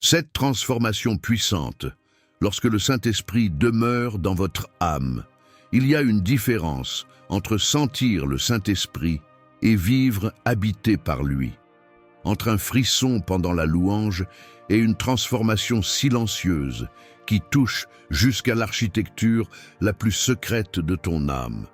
Cette transformation puissante, lorsque le Saint-Esprit demeure dans votre âme, il y a une différence entre sentir le Saint-Esprit et vivre habité par lui, entre un frisson pendant la louange et une transformation silencieuse qui touche jusqu'à l'architecture la plus secrète de ton âme,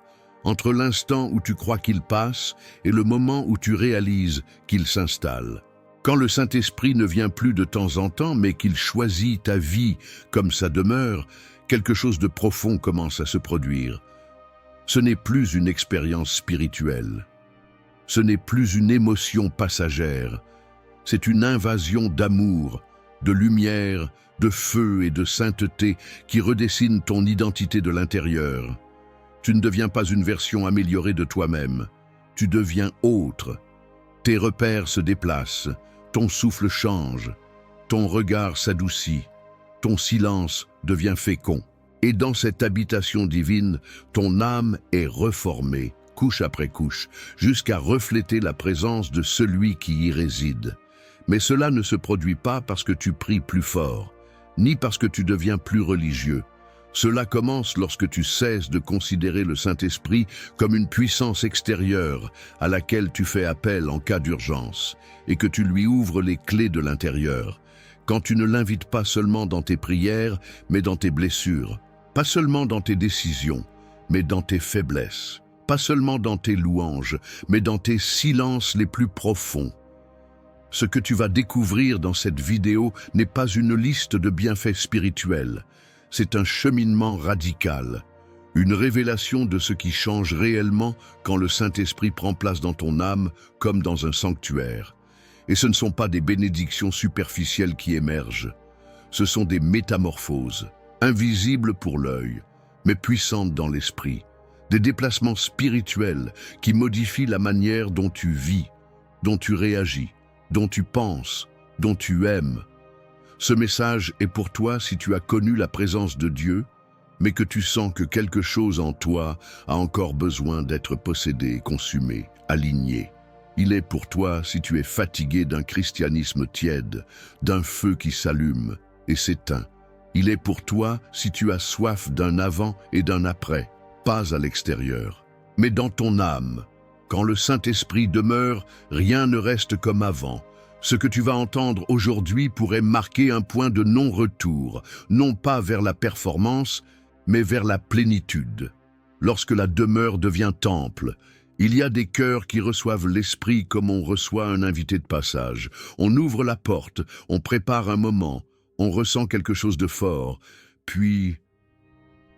entre l'instant où tu crois qu'il passe et le moment où tu réalises qu'il s'installe. Quand le Saint-Esprit ne vient plus de temps en temps, mais qu'il choisit ta vie comme sa demeure, quelque chose de profond commence à se produire. Ce n'est plus une expérience spirituelle. Ce n'est plus une émotion passagère. C'est une invasion d'amour, de lumière, de feu et de sainteté qui redessine ton identité de l'intérieur. Tu ne deviens pas une version améliorée de toi-même. Tu deviens autre. Tes repères se déplacent. Ton souffle change, ton regard s'adoucit, ton silence devient fécond. Et dans cette habitation divine, ton âme est reformée, couche après couche, jusqu'à refléter la présence de celui qui y réside. Mais cela ne se produit pas parce que tu pries plus fort, ni parce que tu deviens plus religieux. Cela commence lorsque tu cesses de considérer le Saint-Esprit comme une puissance extérieure à laquelle tu fais appel en cas d'urgence et que tu lui ouvres les clés de l'intérieur. Quand tu ne l'invites pas seulement dans tes prières, mais dans tes blessures, pas seulement dans tes décisions, mais dans tes faiblesses, pas seulement dans tes louanges, mais dans tes silences les plus profonds. Ce que tu vas découvrir dans cette vidéo n'est pas une liste de bienfaits spirituels. C'est un cheminement radical, une révélation de ce qui change réellement quand le Saint-Esprit prend place dans ton âme comme dans un sanctuaire. Et ce ne sont pas des bénédictions superficielles qui émergent, ce sont des métamorphoses, invisibles pour l'œil, mais puissantes dans l'esprit, des déplacements spirituels qui modifient la manière dont tu vis, dont tu réagis, dont tu penses, dont tu aimes. Ce message est pour toi si tu as connu la présence de Dieu, mais que tu sens que quelque chose en toi a encore besoin d'être possédé, consumé, aligné. Il est pour toi si tu es fatigué d'un christianisme tiède, d'un feu qui s'allume et s'éteint. Il est pour toi si tu as soif d'un avant et d'un après, pas à l'extérieur, mais dans ton âme. Quand le Saint-Esprit demeure, rien ne reste comme avant. Ce que tu vas entendre aujourd'hui pourrait marquer un point de non-retour, non pas vers la performance, mais vers la plénitude. Lorsque la demeure devient temple, il y a des cœurs qui reçoivent l'Esprit comme on reçoit un invité de passage. On ouvre la porte, on prépare un moment, on ressent quelque chose de fort, puis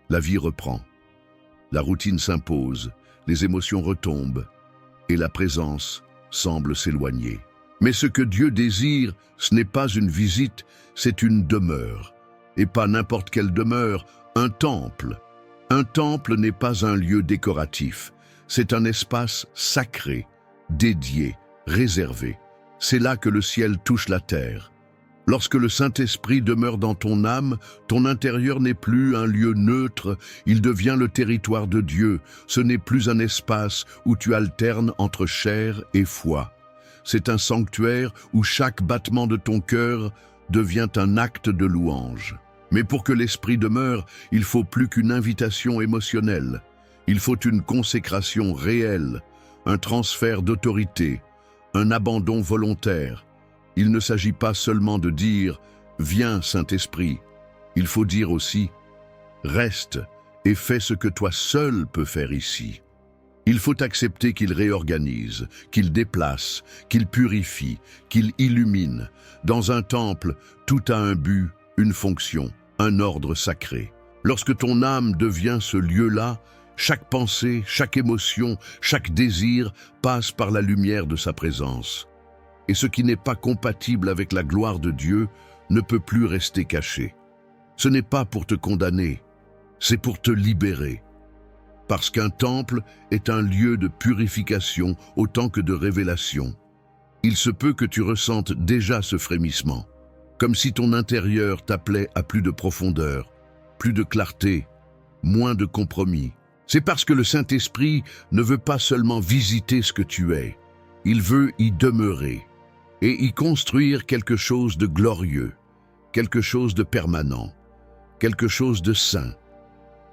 la vie reprend. La routine s'impose, les émotions retombent, et la présence semble s'éloigner. Mais ce que Dieu désire, ce n'est pas une visite, c'est une demeure. Et pas n'importe quelle demeure, un temple. Un temple n'est pas un lieu décoratif, c'est un espace sacré, dédié, réservé. C'est là que le ciel touche la terre. Lorsque le Saint-Esprit demeure dans ton âme, ton intérieur n'est plus un lieu neutre, il devient le territoire de Dieu. Ce n'est plus un espace où tu alternes entre chair et foi. C'est un sanctuaire où chaque battement de ton cœur devient un acte de louange. Mais pour que l'Esprit demeure, il faut plus qu'une invitation émotionnelle. Il faut une consécration réelle, un transfert d'autorité, un abandon volontaire. Il ne s'agit pas seulement de dire « Viens, Saint-Esprit ». Il faut dire aussi « Reste et fais ce que toi seul peux faire ici ». Il faut accepter qu'il réorganise, qu'il déplace, qu'il purifie, qu'il illumine. Dans un temple, tout a un but, une fonction, un ordre sacré. Lorsque ton âme devient ce lieu-là, chaque pensée, chaque émotion, chaque désir passe par la lumière de sa présence. Et ce qui n'est pas compatible avec la gloire de Dieu ne peut plus rester caché. Ce n'est pas pour te condamner, c'est pour te libérer. Parce qu'un temple est un lieu de purification autant que de révélation. Il se peut que tu ressentes déjà ce frémissement, comme si ton intérieur t'appelait à plus de profondeur, plus de clarté, moins de compromis. C'est parce que le Saint-Esprit ne veut pas seulement visiter ce que tu es, il veut y demeurer et y construire quelque chose de glorieux. quelque chose de permanent, quelque chose de sain.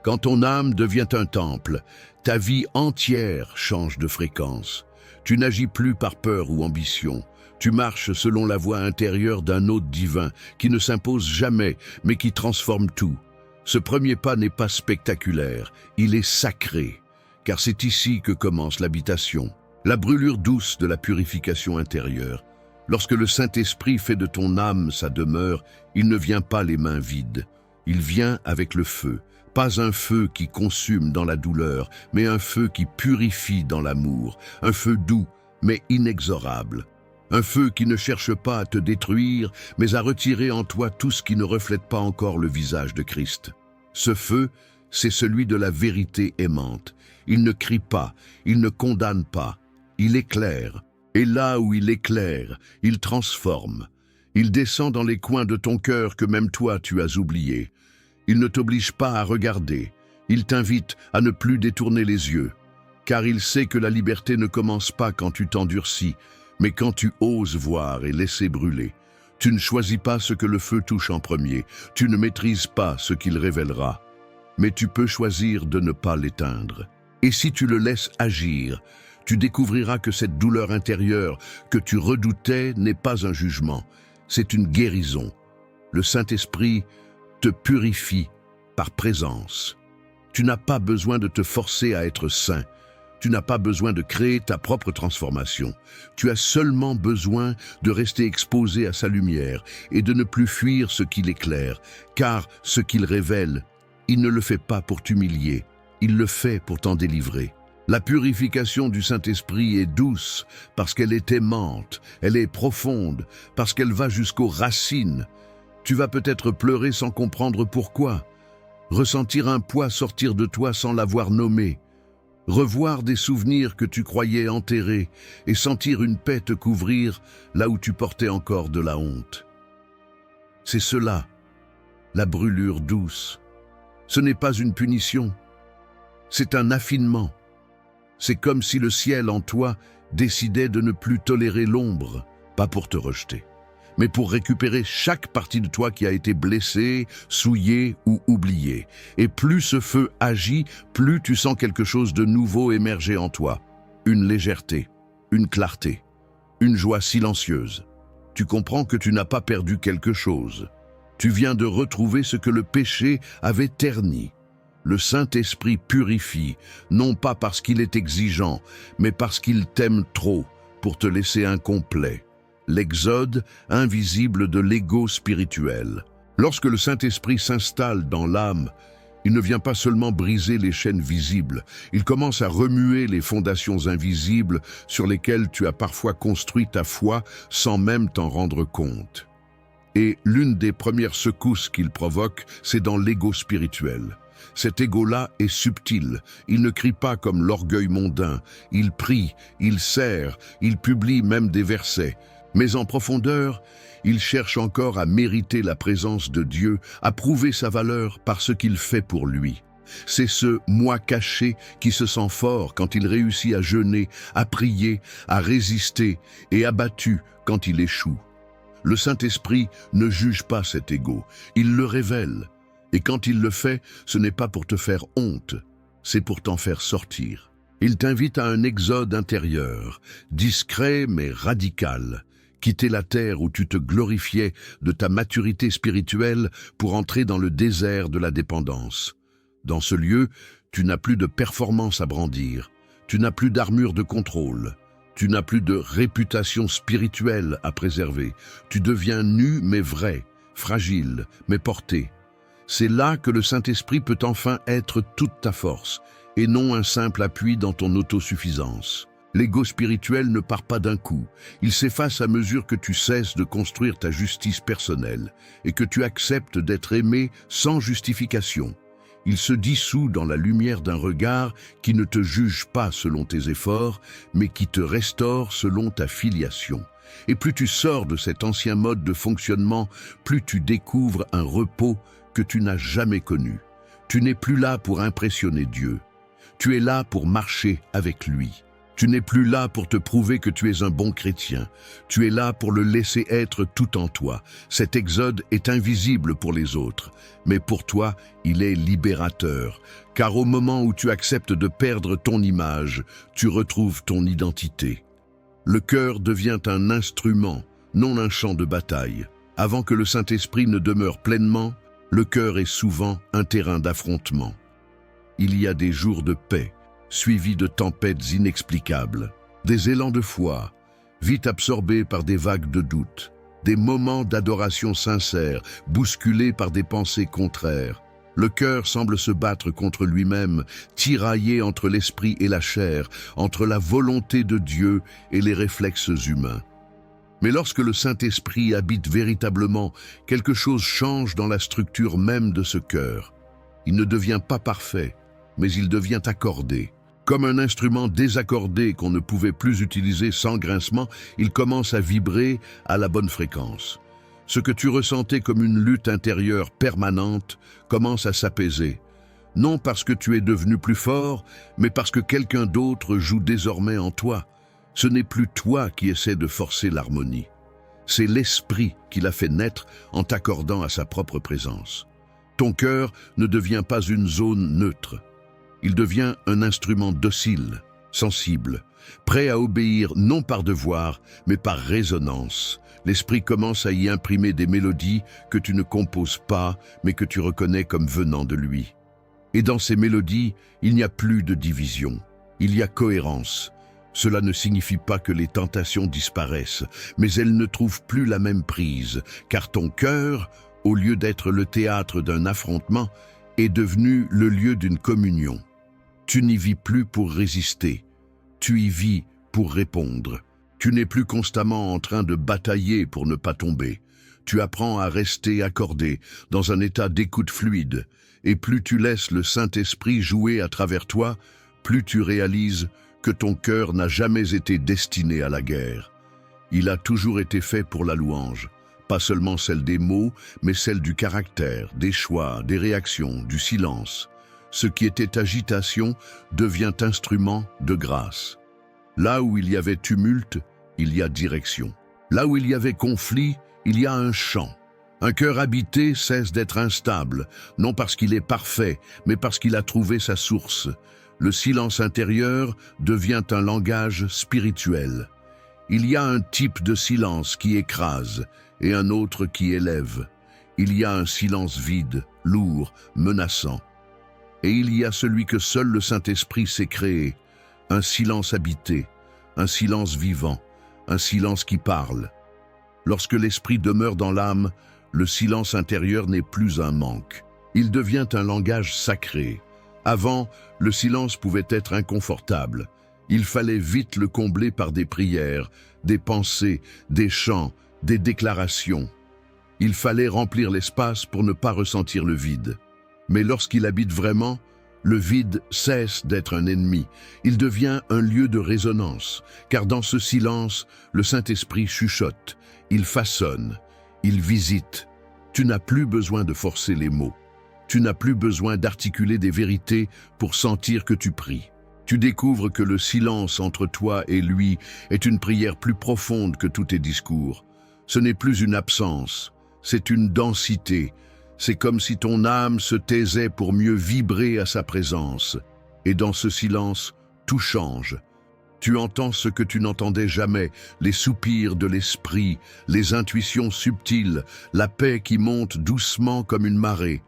Quand ton âme devient un temple, ta vie entière change de fréquence. Tu n'agis plus par peur ou ambition. Tu marches selon la voie intérieure d'un hôte divin qui ne s'impose jamais, mais qui transforme tout. Ce premier pas n'est pas spectaculaire, il est sacré, car c'est ici que commence l'habitation, la brûlure douce de la purification intérieure. Lorsque le Saint-Esprit fait de ton âme sa demeure, il ne vient pas les mains vides. Il vient avec le feu, pas un feu qui consume dans la douleur, mais un feu qui purifie dans l'amour, un feu doux, mais inexorable. Un feu qui ne cherche pas à te détruire, mais à retirer en toi tout ce qui ne reflète pas encore le visage de Christ. Ce feu, c'est celui de la vérité aimante. Il ne crie pas, il ne condamne pas, il éclaire. Et là où il éclaire, il transforme. Il descend dans les coins de ton cœur que même toi tu as oubliés. Il ne t'oblige pas à regarder, il t'invite à ne plus détourner les yeux. Car il sait que la liberté ne commence pas quand tu t'endurcis, mais quand tu oses voir et laisser brûler. Tu ne choisis pas ce que le feu touche en premier, tu ne maîtrises pas ce qu'il révélera. Mais tu peux choisir de ne pas l'éteindre. Et si tu le laisses agir, tu découvriras que cette douleur intérieure que tu redoutais n'est pas un jugement, c'est une guérison. Le Saint-Esprit te purifie par présence. Tu n'as pas besoin de te forcer à être saint. Tu n'as pas besoin de créer ta propre transformation. Tu as seulement besoin de rester exposé à sa lumière et de ne plus fuir ce qu'il éclaire, car ce qu'il révèle, il ne le fait pas pour t'humilier, il le fait pour t'en délivrer. La purification du Saint-Esprit est douce parce qu'elle est aimante, elle est profonde, parce qu'elle va jusqu'aux racines. Tu vas peut-être pleurer sans comprendre pourquoi, ressentir un poids sortir de toi sans l'avoir nommé, revoir des souvenirs que tu croyais enterrés et sentir une paix te couvrir là où tu portais encore de la honte. C'est cela, la brûlure douce. Ce n'est pas une punition, c'est un affinement. C'est comme si le ciel en toi décidait de ne plus tolérer l'ombre, pas pour te rejeter, mais pour récupérer chaque partie de toi qui a été blessée, souillée ou oubliée. Et plus ce feu agit, plus tu sens quelque chose de nouveau émerger en toi. Une légèreté, une clarté, une joie silencieuse. Tu comprends que tu n'as pas perdu quelque chose. Tu viens de retrouver ce que le péché avait terni. Le Saint-Esprit purifie, non pas parce qu'il est exigeant, mais parce qu'il t'aime trop pour te laisser incomplet. L'exode invisible de l'ego spirituel. Lorsque le Saint-Esprit s'installe dans l'âme, il ne vient pas seulement briser les chaînes visibles, il commence à remuer les fondations invisibles sur lesquelles tu as parfois construit ta foi sans même t'en rendre compte. Et l'une des premières secousses qu'il provoque, c'est dans l'ego spirituel. Cet ego-là est subtil, il ne crie pas comme l'orgueil mondain, il prie, il sert, il publie même des versets. Mais en profondeur, il cherche encore à mériter la présence de Dieu, à prouver sa valeur par ce qu'il fait pour lui. C'est ce moi caché qui se sent fort quand il réussit à jeûner, à prier, à résister et abattu quand il échoue. Le Saint-Esprit ne juge pas cet ego, il le révèle. Et quand il le fait, ce n'est pas pour te faire honte, c'est pour t'en faire sortir. Il t'invite à un exode intérieur, discret mais radical. Quitter la terre où tu te glorifiais de ta maturité spirituelle pour entrer dans le désert de la dépendance. Dans ce lieu, tu n'as plus de performance à brandir, tu n'as plus d'armure de contrôle, tu n'as plus de réputation spirituelle à préserver, tu deviens nu mais vrai, fragile mais porté. C'est là que le Saint-Esprit peut enfin être toute ta force, et non un simple appui dans ton autosuffisance. L'ego spirituel ne part pas d'un coup, il s'efface à mesure que tu cesses de construire ta justice personnelle et que tu acceptes d'être aimé sans justification. Il se dissout dans la lumière d'un regard qui ne te juge pas selon tes efforts, mais qui te restaure selon ta filiation. Et plus tu sors de cet ancien mode de fonctionnement, plus tu découvres un repos que tu n'as jamais connu. Tu n'es plus là pour impressionner Dieu, tu es là pour marcher avec lui. Tu n'es plus là pour te prouver que tu es un bon chrétien. Tu es là pour le laisser être tout en toi. Cet exode est invisible pour les autres, mais pour toi, il est libérateur. Car au moment où tu acceptes de perdre ton image, tu retrouves ton identité. Le cœur devient un instrument, non un champ de bataille. Avant que le Saint-Esprit ne demeure pleinement, le cœur est souvent un terrain d'affrontement. Il y a des jours de paix, suivis de tempêtes inexplicables, des élans de foi, vite absorbés par des vagues de doute, des moments d'adoration sincère, bousculés par des pensées contraires. Le cœur semble se battre contre lui-même, tiraillé entre l'esprit et la chair, entre la volonté de Dieu et les réflexes humains. Mais lorsque le Saint-Esprit habite véritablement, quelque chose change dans la structure même de ce cœur. Il ne devient pas parfait, mais il devient accordé. Comme un instrument désaccordé qu'on ne pouvait plus utiliser sans grincement, il commence à vibrer à la bonne fréquence. Ce que tu ressentais comme une lutte intérieure permanente commence à s'apaiser. Non parce que tu es devenu plus fort, mais parce que quelqu'un d'autre joue désormais en toi. Ce n'est plus toi qui essaies de forcer l'harmonie. C'est l'esprit qui l'a fait naître en t'accordant à sa propre présence. Ton cœur ne devient pas une zone neutre. Il devient un instrument docile, sensible, prêt à obéir non par devoir, mais par résonance. L'esprit commence à y imprimer des mélodies que tu ne composes pas, mais que tu reconnais comme venant de lui. Et dans ces mélodies, il n'y a plus de division. Il y a cohérence. Cela ne signifie pas que les tentations disparaissent, mais elles ne trouvent plus la même prise, car ton cœur, au lieu d'être le théâtre d'un affrontement, est devenu le lieu d'une communion. Tu n'y vis plus pour résister, tu y vis pour répondre. Tu n'es plus constamment en train de batailler pour ne pas tomber. Tu apprends à rester accordé, dans un état d'écoute fluide, et plus tu laisses le Saint-Esprit jouer à travers toi, plus tu réalises que ton cœur n'a jamais été destiné à la guerre. Il a toujours été fait pour la louange, pas seulement celle des mots, mais celle du caractère, des choix, des réactions, du silence. Ce qui était agitation devient instrument de grâce. Là où il y avait tumulte, il y a direction. Là où il y avait conflit, il y a un chant. Un cœur habité cesse d'être instable, non parce qu'il est parfait, mais parce qu'il a trouvé sa source. Le silence intérieur devient un langage spirituel. Il y a un type de silence qui écrase et un autre qui élève. Il y a un silence vide, lourd, menaçant. Et il y a celui que seul le Saint-Esprit sait créer, un silence habité, un silence vivant, un silence qui parle. Lorsque l'esprit demeure dans l'âme, le silence intérieur n'est plus un manque. Il devient un langage sacré. Avant, le silence pouvait être inconfortable. Il fallait vite le combler par des prières, des pensées, des chants, des déclarations. Il fallait remplir l'espace pour ne pas ressentir le vide. Mais lorsqu'il habite vraiment, le vide cesse d'être un ennemi. Il devient un lieu de résonance, car dans ce silence, le Saint-Esprit chuchote, il façonne, il visite. Tu n'as plus besoin de forcer les mots. Tu n'as plus besoin d'articuler des vérités pour sentir que tu pries. Tu découvres que le silence entre toi et lui est une prière plus profonde que tous tes discours. Ce n'est plus une absence, c'est une densité. C'est comme si ton âme se taisait pour mieux vibrer à sa présence. Et dans ce silence, tout change. Tu entends ce que tu n'entendais jamais, les soupirs de l'esprit, les intuitions subtiles, la paix qui monte doucement comme une marée.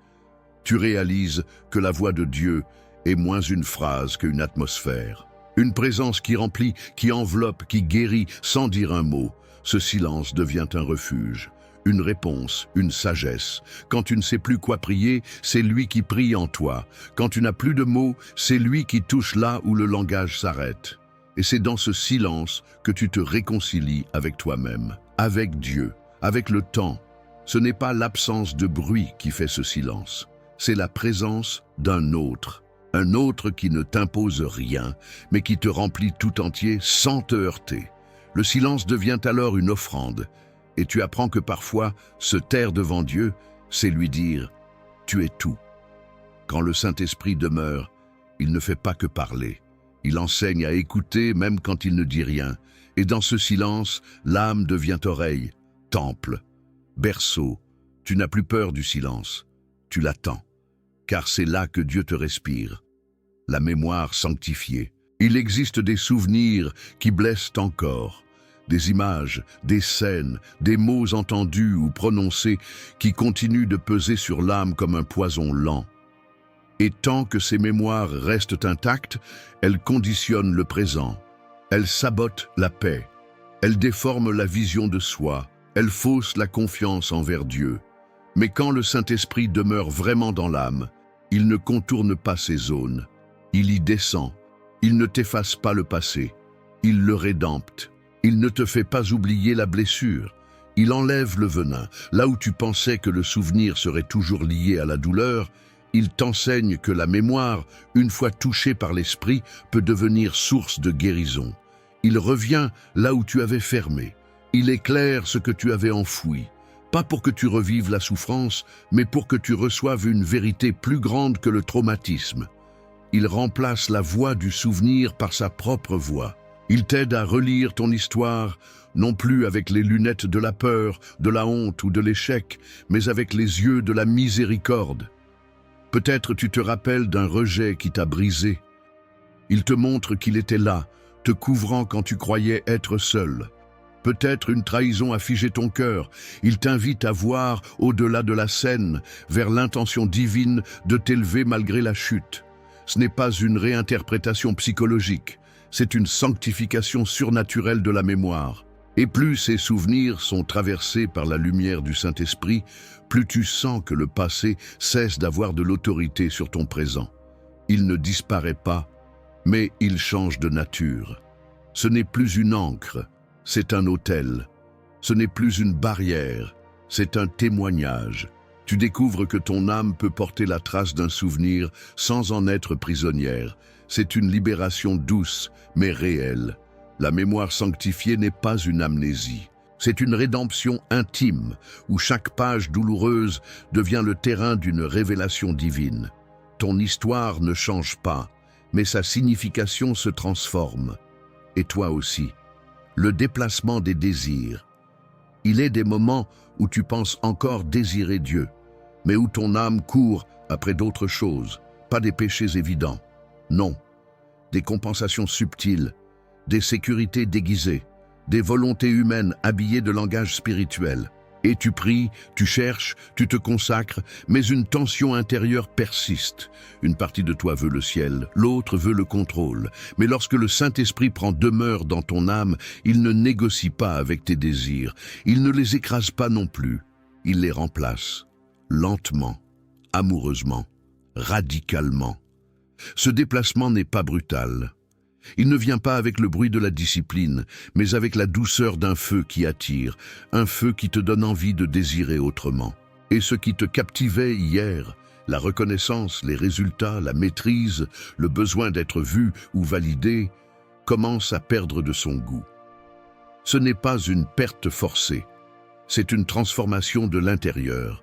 Tu réalises que la voix de Dieu est moins une phrase qu'une atmosphère. Une présence qui remplit, qui enveloppe, qui guérit sans dire un mot. Ce silence devient un refuge, une réponse, une sagesse. Quand tu ne sais plus quoi prier, c'est lui qui prie en toi. Quand tu n'as plus de mots, c'est lui qui touche là où le langage s'arrête. Et c'est dans ce silence que tu te réconcilies avec toi-même, avec Dieu, avec le temps. Ce n'est pas l'absence de bruit qui fait ce silence. C'est la présence d'un autre qui ne t'impose rien, mais qui te remplit tout entier sans te heurter. Le silence devient alors une offrande, et tu apprends que parfois, se taire devant Dieu, c'est lui dire « tu es tout ». Quand le Saint-Esprit demeure, il ne fait pas que parler, Il enseigne à écouter même quand il ne dit rien. Et dans ce silence, l'âme devient oreille, temple, berceau. Tu n'as plus peur du silence. Tu l'attends. Car c'est là que Dieu te respire. La mémoire sanctifiée. Il existe des souvenirs qui blessent encore. Des images, des scènes, des mots entendus ou prononcés qui continuent de peser sur l'âme comme un poison lent. Et tant que ces mémoires restent intactes, elles conditionnent le présent. Elles sabotent la paix. Elles déforment la vision de soi. Elles faussent la confiance envers Dieu. Mais quand le Saint-Esprit demeure vraiment dans l'âme, il ne contourne pas ces zones. Il y descend. Il ne t'efface pas le passé. Il le rédempte. Il ne te fait pas oublier la blessure. Il enlève le venin. Là où tu pensais que le souvenir serait toujours lié à la douleur, il t'enseigne que la mémoire, une fois touchée par l'esprit, peut devenir source de guérison. Il revient là où tu avais fermé. Il éclaire ce que tu avais enfoui. Pas pour que tu revives la souffrance, mais pour que tu reçoives une vérité plus grande que le traumatisme. Il remplace la voix du souvenir par sa propre voix. Il t'aide à relire ton histoire, non plus avec les lunettes de la peur, de la honte ou de l'échec, mais avec les yeux de la miséricorde. Peut-être tu te rappelles d'un rejet qui t'a brisé. Il te montre qu'il était là, te couvrant quand tu croyais être seul. Peut-être une trahison a figé ton cœur. Il t'invite à voir au-delà de la scène, vers l'intention divine de t'élever malgré la chute. Ce n'est pas une réinterprétation psychologique, c'est une sanctification surnaturelle de la mémoire. Et plus ces souvenirs sont traversés par la lumière du Saint-Esprit, plus tu sens que le passé cesse d'avoir de l'autorité sur ton présent. Il ne disparaît pas, mais il change de nature. Ce n'est plus une ancre, c'est un autel. Ce n'est plus une barrière, c'est un témoignage. Tu découvres que ton âme peut porter la trace d'un souvenir sans en être prisonnière. C'est une libération douce, mais réelle. La mémoire sanctifiée n'est pas une amnésie. C'est une rédemption intime, où chaque page douloureuse devient le terrain d'une révélation divine. Ton histoire ne change pas, mais sa signification se transforme. Et toi aussi. Le déplacement des désirs. Il est des moments où tu penses encore désirer Dieu, mais où ton âme court après d'autres choses, pas des péchés évidents. Non, des compensations subtiles, des sécurités déguisées, des volontés humaines habillées de langage spirituel. Et tu pries, tu cherches, tu te consacres, mais une tension intérieure persiste. Une partie de toi veut le ciel, l'autre veut le contrôle. Mais lorsque le Saint-Esprit prend demeure dans ton âme, il ne négocie pas avec tes désirs. Il ne les écrase pas non plus. Il les remplace, lentement, amoureusement, radicalement. Ce déplacement n'est pas brutal. Il ne vient pas avec le bruit de la discipline, mais avec la douceur d'un feu qui attire, un feu qui te donne envie de désirer autrement. Et ce qui te captivait hier, la reconnaissance, les résultats, la maîtrise, le besoin d'être vu ou validé, commence à perdre de son goût. Ce n'est pas une perte forcée, c'est une transformation de l'intérieur,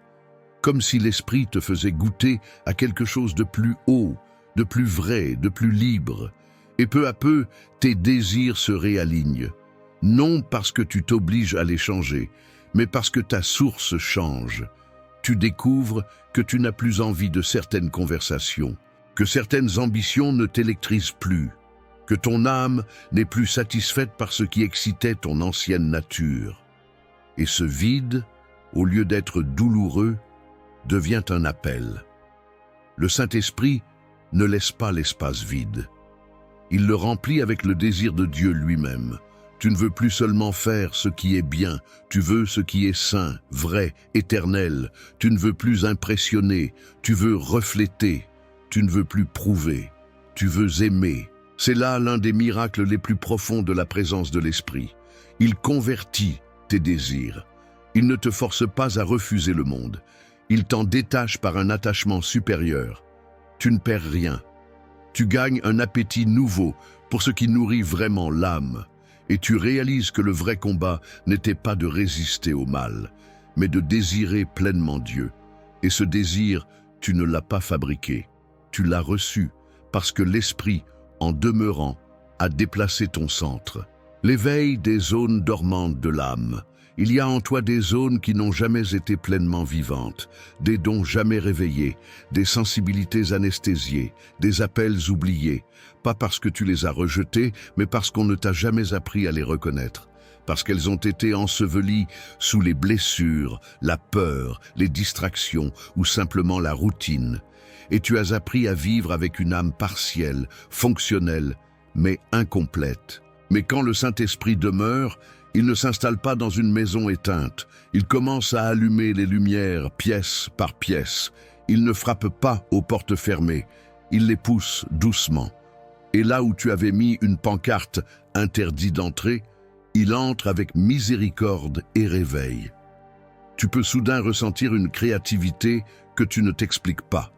comme si l'esprit te faisait goûter à quelque chose de plus haut, de plus vrai, de plus libre. Et peu à peu, tes désirs se réalignent, non parce que tu t'obliges à les changer, mais parce que ta source change. Tu découvres que tu n'as plus envie de certaines conversations, que certaines ambitions ne t'électrisent plus, que ton âme n'est plus satisfaite par ce qui excitait ton ancienne nature. Et ce vide, au lieu d'être douloureux, devient un appel. Le Saint-Esprit ne laisse pas l'espace vide. Il le remplit avec le désir de Dieu lui-même. Tu ne veux plus seulement faire ce qui est bien, tu veux ce qui est saint, vrai, éternel. Tu ne veux plus impressionner, tu veux refléter. Tu ne veux plus prouver, tu veux aimer. C'est là l'un des miracles les plus profonds de la présence de l'Esprit. Il convertit tes désirs. Il ne te force pas à refuser le monde. Il t'en détache par un attachement supérieur. Tu ne perds rien. Tu gagnes un appétit nouveau pour ce qui nourrit vraiment l'âme. Et tu réalises que le vrai combat n'était pas de résister au mal, mais de désirer pleinement Dieu. Et ce désir, tu ne l'as pas fabriqué. Tu l'as reçu parce que l'Esprit, en demeurant, à déplacer ton centre. L'éveil des zones dormantes de l'âme. Il y a en toi des zones qui n'ont jamais été pleinement vivantes, des dons jamais réveillés, des sensibilités anesthésiées, des appels oubliés, pas parce que tu les as rejetés, mais parce qu'on ne t'a jamais appris à les reconnaître, parce qu'elles ont été ensevelies sous les blessures, la peur, les distractions ou simplement la routine. Et tu as appris à vivre avec une âme partielle, fonctionnelle, mais incomplète. Mais quand le Saint-Esprit demeure, il ne s'installe pas dans une maison éteinte. Il commence à allumer les lumières pièce par pièce. Il ne frappe pas aux portes fermées. Il les pousse doucement. Et là où tu avais mis une pancarte « Interdit d'entrer », il entre avec miséricorde et réveil. Tu peux soudain ressentir une créativité que tu ne t'expliques pas.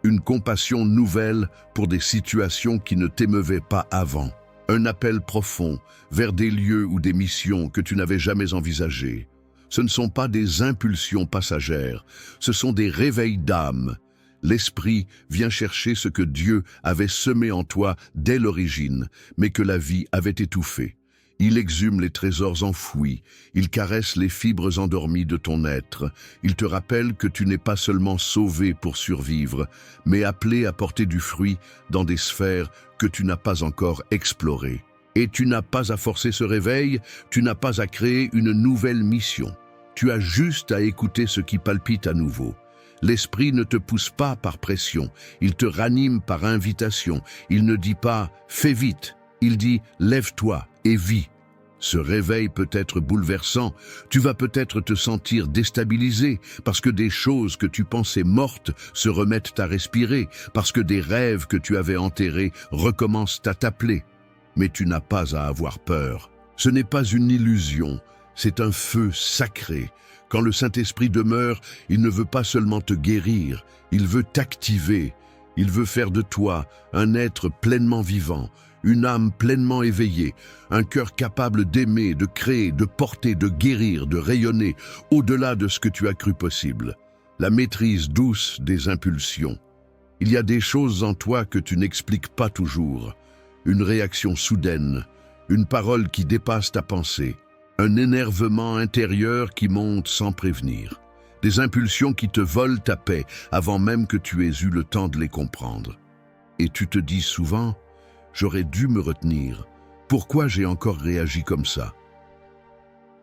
Une compassion nouvelle pour des situations qui ne t'émeuvaient pas avant. Un appel profond vers des lieux ou des missions que tu n'avais jamais envisagées. Ce ne sont pas des impulsions passagères, ce sont des réveils d'âme. L'esprit vient chercher ce que Dieu avait semé en toi dès l'origine, mais que la vie avait étouffé. Il exhume les trésors enfouis, il caresse les fibres endormies de ton être. Il te rappelle que tu n'es pas seulement sauvé pour survivre, mais appelé à porter du fruit dans des sphères que tu n'as pas encore explorées. Et tu n'as pas à forcer ce réveil, tu n'as pas à créer une nouvelle mission. Tu as juste à écouter ce qui palpite à nouveau. L'esprit ne te pousse pas par pression, il te ranime par invitation. Il ne dit pas « fais vite », il dit « lève-toi et vis ». Ce réveil peut être bouleversant, tu vas peut-être te sentir déstabilisé parce que des choses que tu pensais mortes se remettent à respirer, parce que des rêves que tu avais enterrés recommencent à t'appeler. Mais tu n'as pas à avoir peur. Ce n'est pas une illusion, c'est un feu sacré. Quand le Saint-Esprit demeure, il ne veut pas seulement te guérir, il veut t'activer. Il veut faire de toi un être pleinement vivant, une âme pleinement éveillée, un cœur capable d'aimer, de créer, de porter, de guérir, de rayonner, au-delà de ce que tu as cru possible. La maîtrise douce des impulsions. Il y a des choses en toi que tu n'expliques pas toujours. Une réaction soudaine, une parole qui dépasse ta pensée, un énervement intérieur qui monte sans prévenir. Des impulsions qui te volent ta paix avant même que tu aies eu le temps de les comprendre. Et tu te dis souvent, j'aurais dû me retenir. Pourquoi j'ai encore réagi comme ça?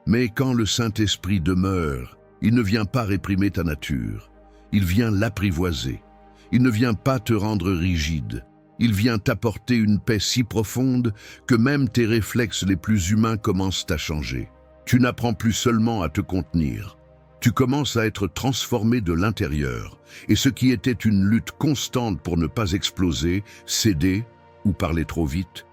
Mais quand le Saint-Esprit demeure, il ne vient pas réprimer ta nature. Il vient l'apprivoiser. Il ne vient pas te rendre rigide. Il vient t'apporter une paix si profonde que même tes réflexes les plus humains commencent à changer. Tu n'apprends plus seulement à te contenir. Tu commences à être transformé de l'intérieur. Et ce qui était une lutte constante pour ne pas exploser, céder, ou parler trop vite,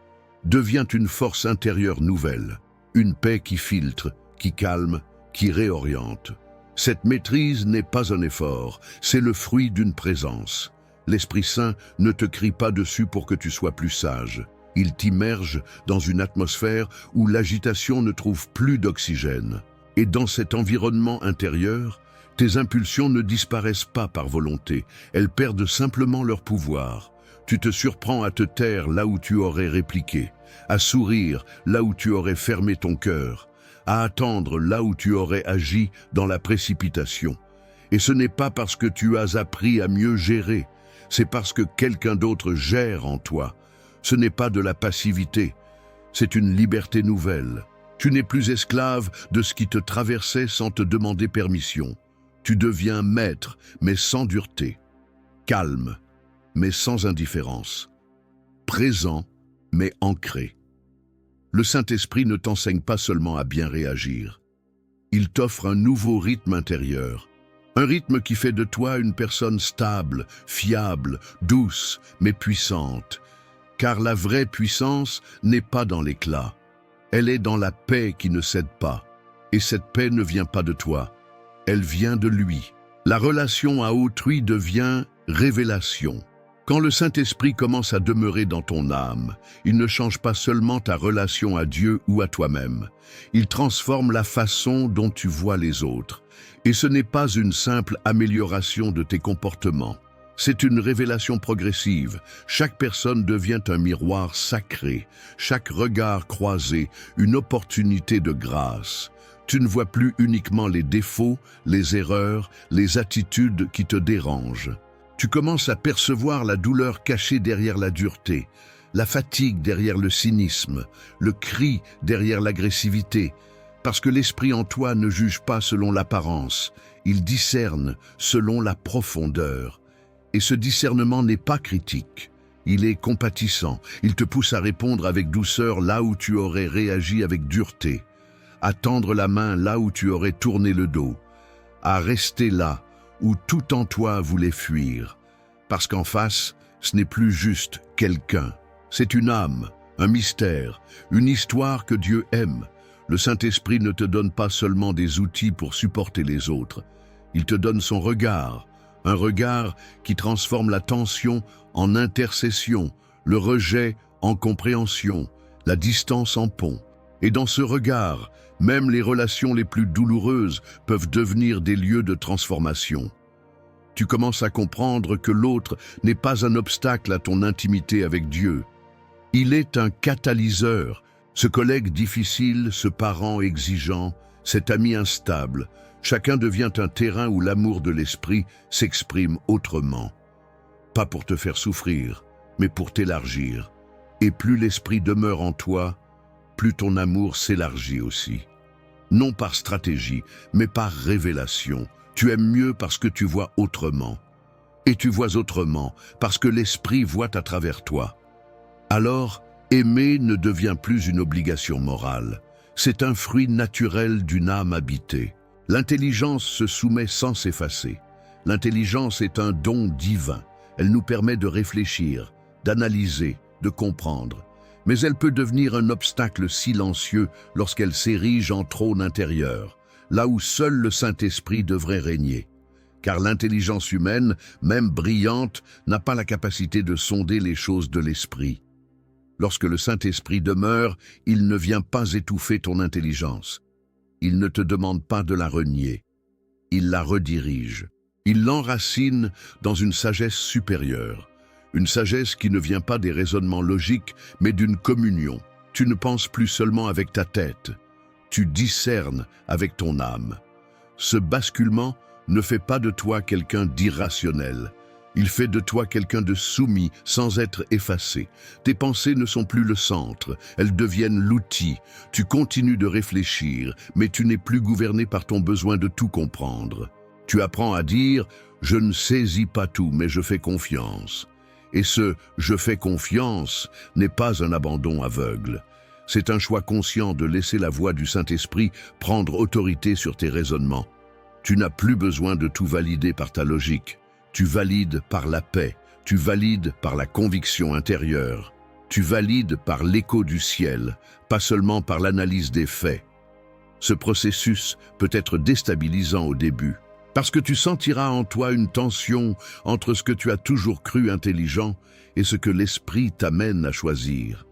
devient une force intérieure nouvelle, une paix qui filtre, qui calme, qui réoriente. Cette maîtrise n'est pas un effort, c'est le fruit d'une présence. L'Esprit Saint ne te crie pas dessus pour que tu sois plus sage. Il t'immerge dans une atmosphère où l'agitation ne trouve plus d'oxygène. Et dans cet environnement intérieur, tes impulsions ne disparaissent pas par volonté, elles perdent simplement leur pouvoir. Tu te surprends à te taire là où tu aurais répliqué, à sourire là où tu aurais fermé ton cœur, à attendre là où tu aurais agi dans la précipitation. Et ce n'est pas parce que tu as appris à mieux gérer, c'est parce que quelqu'un d'autre gère en toi. Ce n'est pas de la passivité, c'est une liberté nouvelle. Tu n'es plus esclave de ce qui te traversait sans te demander permission. Tu deviens maître, mais sans dureté, calme, mais sans indifférence, présent, mais ancré. Le Saint-Esprit ne t'enseigne pas seulement à bien réagir. Il t'offre un nouveau rythme intérieur, un rythme qui fait de toi une personne stable, fiable, douce, mais puissante. Car la vraie puissance n'est pas dans l'éclat, elle est dans la paix qui ne cède pas. Et cette paix ne vient pas de toi, elle vient de lui. La relation à autrui devient révélation. Quand le Saint-Esprit commence à demeurer dans ton âme, il ne change pas seulement ta relation à Dieu ou à toi-même. Il transforme la façon dont tu vois les autres. Et ce n'est pas une simple amélioration de tes comportements. C'est une révélation progressive. Chaque personne devient un miroir sacré. Chaque regard croisé, une opportunité de grâce. Tu ne vois plus uniquement les défauts, les erreurs, les attitudes qui te dérangent. Tu commences à percevoir la douleur cachée derrière la dureté, la fatigue derrière le cynisme, le cri derrière l'agressivité, parce que l'esprit en toi ne juge pas selon l'apparence, il discerne selon la profondeur. Et ce discernement n'est pas critique, il est compatissant, il te pousse à répondre avec douceur là où tu aurais réagi avec dureté, à tendre la main là où tu aurais tourné le dos, à rester là où tout en toi voulait fuir, parce qu'en face, ce n'est plus juste quelqu'un, c'est une âme, un mystère, une histoire que Dieu aime. Le Saint-Esprit ne te donne pas seulement des outils pour supporter les autres, il te donne son regard, un regard qui transforme la tension en intercession, le rejet en compréhension, la distance en pont. Et dans ce regard, même les relations les plus douloureuses peuvent devenir des lieux de transformation. Tu commences à comprendre que l'autre n'est pas un obstacle à ton intimité avec Dieu. Il est un catalyseur, ce collègue difficile, ce parent exigeant, cet ami instable. Chacun devient un terrain où l'amour de l'esprit s'exprime autrement. Pas pour te faire souffrir, mais pour t'élargir. Et plus l'esprit demeure en toi, plus ton amour s'élargit aussi. Non par stratégie, mais par révélation. Tu aimes mieux parce que tu vois autrement. Et tu vois autrement parce que l'esprit voit à travers toi. Alors, aimer ne devient plus une obligation morale. C'est un fruit naturel d'une âme habitée. L'intelligence se soumet sans s'effacer. L'intelligence est un don divin. Elle nous permet de réfléchir, d'analyser, de comprendre. Mais elle peut devenir un obstacle silencieux lorsqu'elle s'érige en trône intérieur, là où seul le Saint-Esprit devrait régner. Car l'intelligence humaine, même brillante, n'a pas la capacité de sonder les choses de l'esprit. Lorsque le Saint-Esprit demeure, il ne vient pas étouffer ton intelligence. Il ne te demande pas de la renier. Il la redirige. Il l'enracine dans une sagesse supérieure. Une sagesse qui ne vient pas des raisonnements logiques, mais d'une communion. Tu ne penses plus seulement avec ta tête. Tu discernes avec ton âme. Ce basculement ne fait pas de toi quelqu'un d'irrationnel. Il fait de toi quelqu'un de soumis sans être effacé. Tes pensées ne sont plus le centre, elles deviennent l'outil. Tu continues de réfléchir, mais tu n'es plus gouverné par ton besoin de tout comprendre. Tu apprends à dire « je ne saisis pas tout, mais je fais confiance ». Et ce « je fais confiance » n'est pas un abandon aveugle. C'est un choix conscient de laisser la voix du Saint-Esprit prendre autorité sur tes raisonnements. Tu n'as plus besoin de tout valider par ta logique. Tu valides par la paix, tu valides par la conviction intérieure, tu valides par l'écho du ciel, pas seulement par l'analyse des faits. Ce processus peut être déstabilisant au début, parce que tu sentiras en toi une tension entre ce que tu as toujours cru intelligent et ce que l'esprit t'amène à choisir.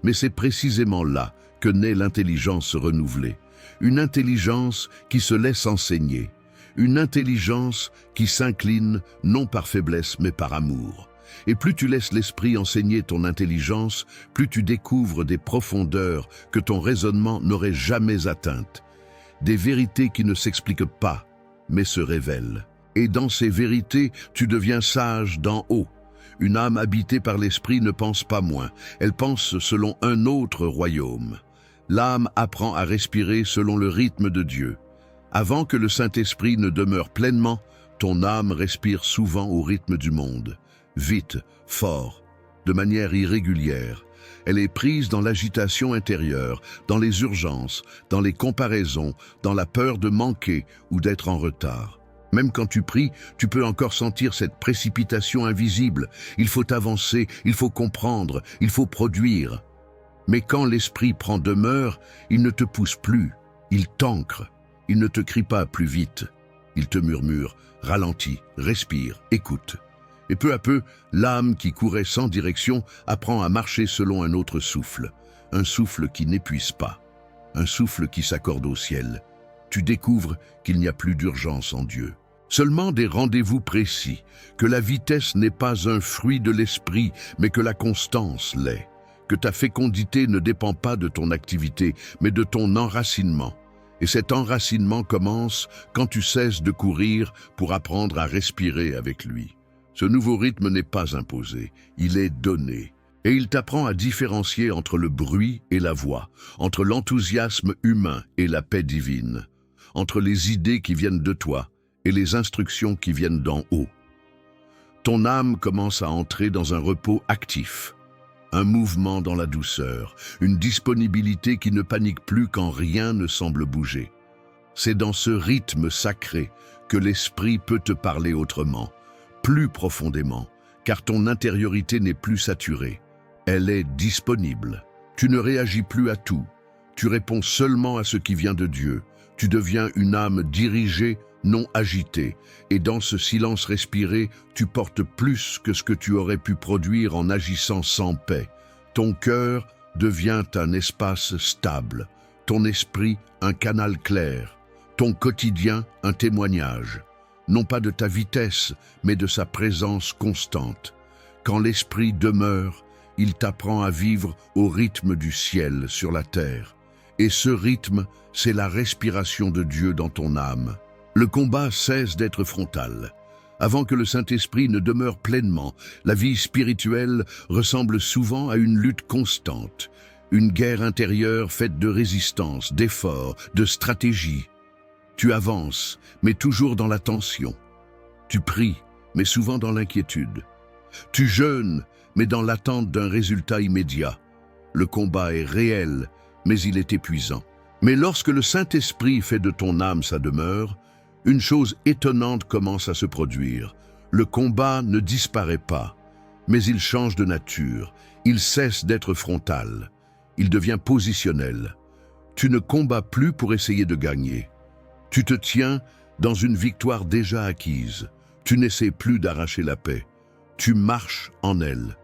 Mais c'est précisément là que naît l'intelligence renouvelée, une intelligence qui se laisse enseigner. Une intelligence qui s'incline non par faiblesse mais par amour. Et plus tu laisses l'esprit enseigner ton intelligence, plus tu découvres des profondeurs que ton raisonnement n'aurait jamais atteintes. Des vérités qui ne s'expliquent pas, mais se révèlent. Et dans ces vérités, tu deviens sage d'en haut. Une âme habitée par l'esprit ne pense pas moins, elle pense selon un autre royaume. L'âme apprend à respirer selon le rythme de Dieu. Avant que le Saint-Esprit ne demeure pleinement, ton âme respire souvent au rythme du monde. Vite, fort, de manière irrégulière. Elle est prise dans l'agitation intérieure, dans les urgences, dans les comparaisons, dans la peur de manquer ou d'être en retard. Même quand tu pries, tu peux encore sentir cette précipitation invisible. Il faut avancer, il faut comprendre, il faut produire. Mais quand l'esprit prend demeure, il ne te pousse plus, il t'ancre. Il ne te crie pas plus vite. Il te murmure, ralentit, respire, écoute. Et peu à peu, l'âme qui courait sans direction apprend à marcher selon un autre souffle. Un souffle qui n'épuise pas. Un souffle qui s'accorde au ciel. Tu découvres qu'il n'y a plus d'urgence en Dieu. Seulement des rendez-vous précis, que la vitesse n'est pas un fruit de l'esprit, mais que la constance l'est, que ta fécondité ne dépend pas de ton activité, mais de ton enracinement. Et cet enracinement commence quand tu cesses de courir pour apprendre à respirer avec lui. Ce nouveau rythme n'est pas imposé, il est donné. Et il t'apprend à différencier entre le bruit et la voix, entre l'enthousiasme humain et la paix divine, entre les idées qui viennent de toi et les instructions qui viennent d'en haut. Ton âme commence à entrer dans un repos actif, un mouvement dans la douceur, une disponibilité qui ne panique plus quand rien ne semble bouger. C'est dans ce rythme sacré que l'esprit peut te parler autrement, plus profondément, car ton intériorité n'est plus saturée. Elle est disponible. Tu ne réagis plus à tout. Tu réponds seulement à ce qui vient de Dieu. Tu deviens une âme dirigée, non agitée. Et dans ce silence respiré, tu portes plus que ce que tu aurais pu produire en agissant sans paix. Ton cœur devient un espace stable. Ton esprit, un canal clair. Ton quotidien, un témoignage. Non pas de ta vitesse, mais de sa présence constante. Quand l'esprit demeure, il t'apprend à vivre au rythme du ciel sur la terre. Et ce rythme, c'est la respiration de Dieu dans ton âme. Le combat cesse d'être frontal. Avant que le Saint-Esprit ne demeure pleinement, la vie spirituelle ressemble souvent à une lutte constante, une guerre intérieure faite de résistance, d'efforts, de stratégie. Tu avances, mais toujours dans la tension. Tu pries, mais souvent dans l'inquiétude. Tu jeûnes, mais dans l'attente d'un résultat immédiat. Le combat est réel, mais il est épuisant. Mais lorsque le Saint-Esprit fait de ton âme sa demeure, une chose étonnante commence à se produire. Le combat ne disparaît pas, mais il change de nature. Il cesse d'être frontal. Il devient positionnel. Tu ne combats plus pour essayer de gagner. Tu te tiens dans une victoire déjà acquise. Tu n'essaies plus d'arracher la paix. Tu marches en elle.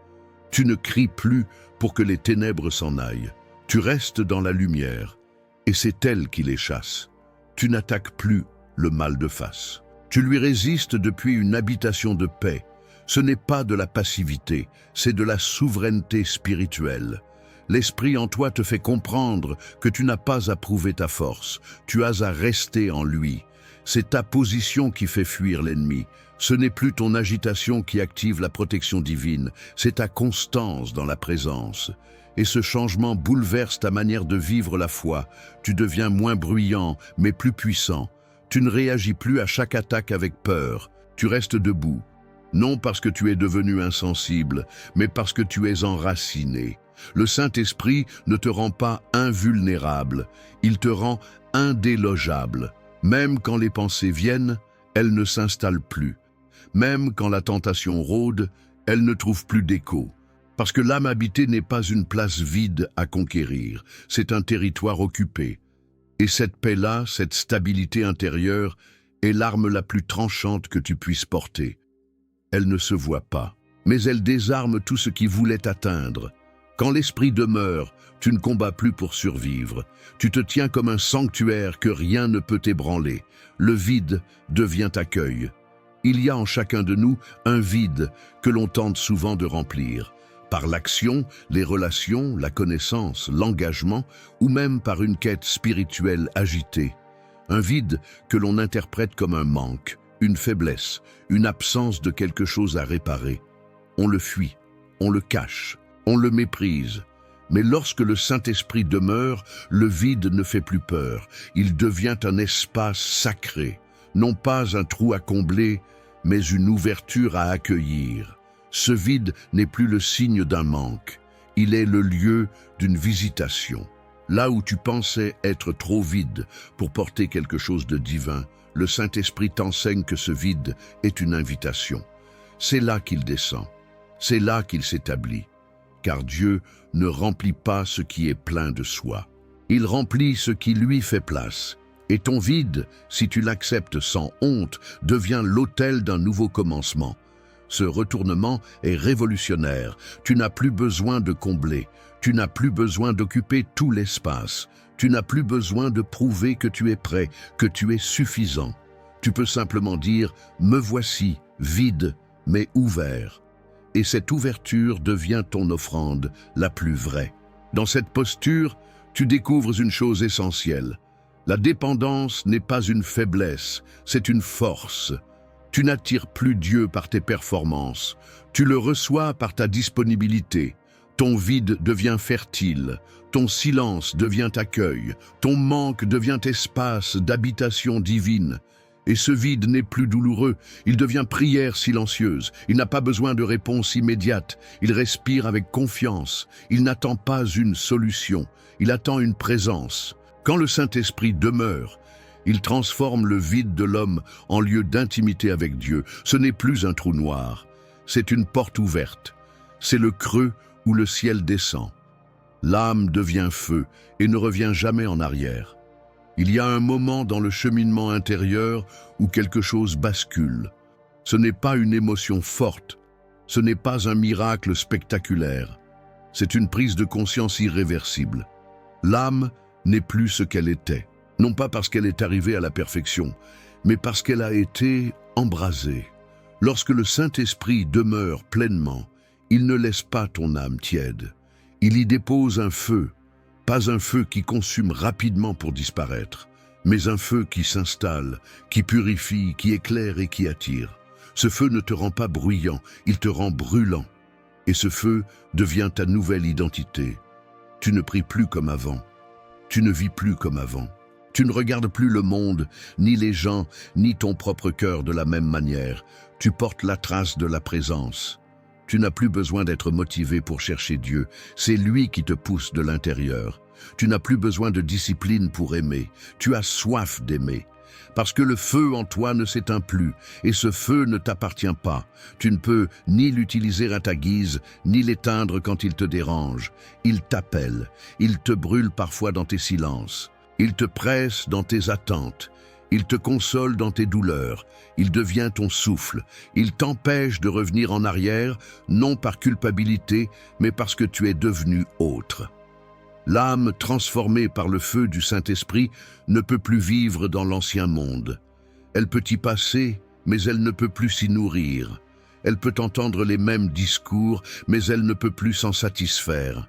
Tu ne cries plus pour que les ténèbres s'en aillent. Tu restes dans la lumière, et c'est elle qui les chasse. Tu n'attaques plus le mal de face. Tu lui résistes depuis une habitation de paix. Ce n'est pas de la passivité, c'est de la souveraineté spirituelle. L'esprit en toi te fait comprendre que tu n'as pas à prouver ta force, tu as à rester en lui. C'est ta position qui fait fuir l'ennemi. Ce n'est plus ton agitation qui active la protection divine, c'est ta constance dans la présence. Et ce changement bouleverse ta manière de vivre la foi. Tu deviens moins bruyant, mais plus puissant. Tu ne réagis plus à chaque attaque avec peur. Tu restes debout, non parce que tu es devenu insensible, mais parce que tu es enraciné. Le Saint-Esprit ne te rend pas invulnérable, il te rend indélogeable. Même quand les pensées viennent, elles ne s'installent plus. Même quand la tentation rôde, elles ne trouvent plus d'écho. Parce que l'âme habitée n'est pas une place vide à conquérir, c'est un territoire occupé. Et cette paix-là, cette stabilité intérieure, est l'arme la plus tranchante que tu puisses porter. Elle ne se voit pas, mais elle désarme tout ce qui voulait t'atteindre. Quand l'esprit demeure, tu ne combats plus pour survivre. Tu te tiens comme un sanctuaire que rien ne peut ébranler. Le vide devient accueil. Il y a en chacun de nous un vide que l'on tente souvent de remplir. Par l'action, les relations, la connaissance, l'engagement, ou même par une quête spirituelle agitée. Un vide que l'on interprète comme un manque, une faiblesse, une absence de quelque chose à réparer. On le fuit, on le cache, on le méprise. Mais lorsque le Saint-Esprit demeure, le vide ne fait plus peur. Il devient un espace sacré, non pas un trou à combler, mais une ouverture à accueillir. Ce vide n'est plus le signe d'un manque, il est le lieu d'une visitation. Là où tu pensais être trop vide pour porter quelque chose de divin, le Saint-Esprit t'enseigne que ce vide est une invitation. C'est là qu'il descend, c'est là qu'il s'établit. Car Dieu ne remplit pas ce qui est plein de soi. Il remplit ce qui lui fait place. Et ton vide, si tu l'acceptes sans honte, devient l'autel d'un nouveau commencement. Ce retournement est révolutionnaire. Tu n'as plus besoin de combler. Tu n'as plus besoin d'occuper tout l'espace. Tu n'as plus besoin de prouver que tu es prêt, que tu es suffisant. Tu peux simplement dire « Me voici, vide, mais ouvert ». Et cette ouverture devient ton offrande la plus vraie. Dans cette posture, tu découvres une chose essentielle. La dépendance n'est pas une faiblesse, c'est une force. Tu n'attires plus Dieu par tes performances, tu le reçois par ta disponibilité. Ton vide devient fertile, ton silence devient accueil, ton manque devient espace d'habitation divine. Et ce vide n'est plus douloureux, il devient prière silencieuse, il n'a pas besoin de réponse immédiate, il respire avec confiance, il n'attend pas une solution, il attend une présence. Quand le Saint-Esprit demeure, il transforme le vide de l'homme en lieu d'intimité avec Dieu. Ce n'est plus un trou noir, c'est une porte ouverte, c'est le creux où le ciel descend. L'âme devient feu et ne revient jamais en arrière. Il y a un moment dans le cheminement intérieur où quelque chose bascule. Ce n'est pas une émotion forte, ce n'est pas un miracle spectaculaire. C'est une prise de conscience irréversible. L'âme n'est plus ce qu'elle était, non pas parce qu'elle est arrivée à la perfection, mais parce qu'elle a été embrasée. Lorsque le Saint-Esprit demeure pleinement, il ne laisse pas ton âme tiède. Il y dépose un feu, pas un feu qui consume rapidement pour disparaître, mais un feu qui s'installe, qui purifie, qui éclaire et qui attire. Ce feu ne te rend pas bruyant, il te rend brûlant. Et ce feu devient ta nouvelle identité. Tu ne pries plus comme avant. Tu ne vis plus comme avant. Tu ne regardes plus le monde, ni les gens, ni ton propre cœur de la même manière. Tu portes la trace de la présence. Tu n'as plus besoin d'être motivé pour chercher Dieu. C'est lui qui te pousse de l'intérieur. Tu n'as plus besoin de discipline pour aimer. Tu as soif d'aimer. Parce que le feu en toi ne s'éteint plus, et ce feu ne t'appartient pas. Tu ne peux ni l'utiliser à ta guise, ni l'éteindre quand il te dérange. Il t'appelle, il te brûle parfois dans tes silences. Il te presse dans tes attentes. Il te console dans tes douleurs. Il devient ton souffle. Il t'empêche de revenir en arrière, non par culpabilité, mais parce que tu es devenu autre. L'âme transformée par le feu du Saint-Esprit ne peut plus vivre dans l'ancien monde. Elle peut y passer, mais elle ne peut plus s'y nourrir. Elle peut entendre les mêmes discours, mais elle ne peut plus s'en satisfaire.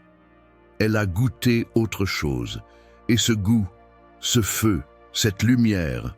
Elle a goûté autre chose, et ce goût, ce feu, cette lumière,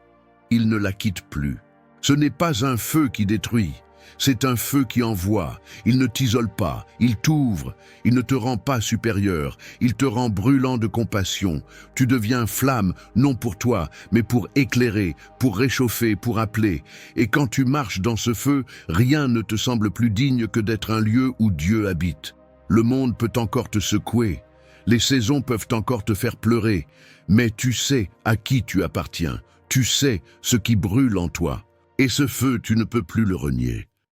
il ne la quitte plus. Ce n'est pas un feu qui détruit, c'est un feu qui envoie. Il ne t'isole pas, il t'ouvre, il ne te rend pas supérieur, il te rend brûlant de compassion. Tu deviens flamme, non pour toi, mais pour éclairer, pour réchauffer, pour appeler. Et quand tu marches dans ce feu, rien ne te semble plus digne que d'être un lieu où Dieu habite. Le monde peut encore te secouer, les saisons peuvent encore te faire pleurer, mais tu sais à qui tu appartiens, tu sais ce qui brûle en toi. Et ce feu, tu ne peux plus le renier.